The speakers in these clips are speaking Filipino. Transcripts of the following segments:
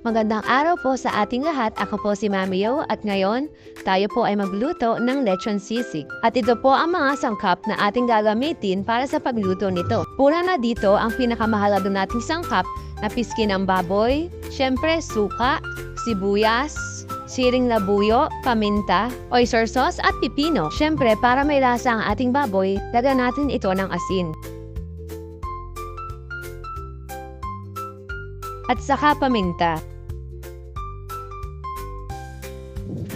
Magandang araw po sa ating lahat. Ako po si Mami Yo at ngayon tayo po ay magluto ng lechon sisig. At ito po ang mga sangkap na ating gagamitin para sa pagluto nito. Una na dito ang pinakamahalaga nating sangkap na piski ng baboy, syempre suka, sibuyas, siring labuyo, paminta, oyster sauce at pipino. Syempre para may lasa ang ating baboy, lagyan natin ito ng asin. At saka paminta.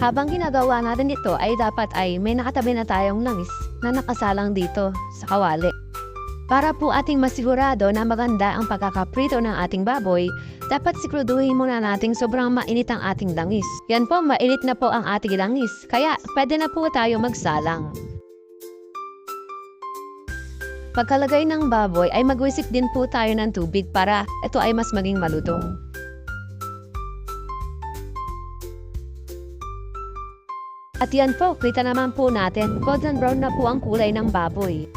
Habang ginagawa natin ito ay dapat ay may nakatabi na tayong langis na nakasalang dito sa kawali. Para po ating masigurado na maganda ang pagkakaprito ng ating baboy, dapat siguraduhin muna nating sobrang mainit ang ating langis. Yan po, mainit na po ang ating langis, kaya pwede na po tayo magsalang. Pagkalagay ng baboy ay magwisik din po tayo ng tubig para ito ay mas maging malutong. At yan po, kita naman po natin, golden brown na po ang kulay ng baboy.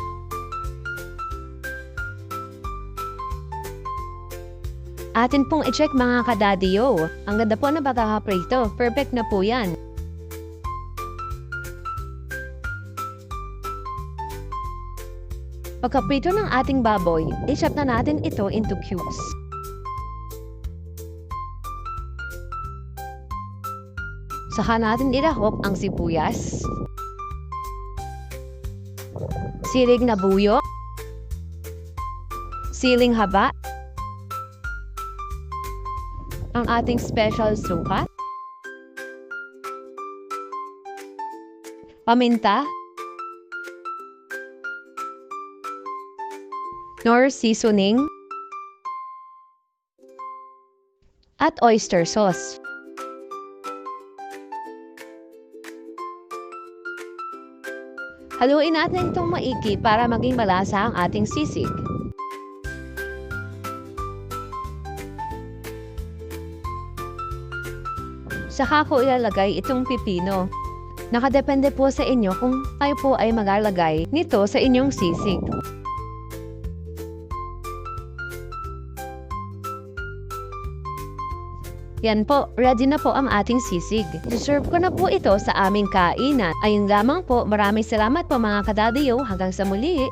Atin pong i-check mga kadadiyo. Ang ganda po na pagkakaprito. Perfect na po yan. Pagkaprito ng ating baboy, i-chop na natin ito into cubes. Saka natin ilahok ang sibuyas, siling na buyo, siling haba, ang ating special suka, paminta, nor seasoning, at oyster sauce. Haluin natin itong maigi para maging malasa ang ating sisig. Saka ko ilalagay itong pipino. Nakadepende po sa inyo kung kayo po ay maglalagay nito sa inyong sisig. Yan po, ready na po ang ating sisig. Deserve ko na po ito sa aming kainan. Ayun lamang po, maraming salamat po mga kadadiyo. Hanggang sa muli.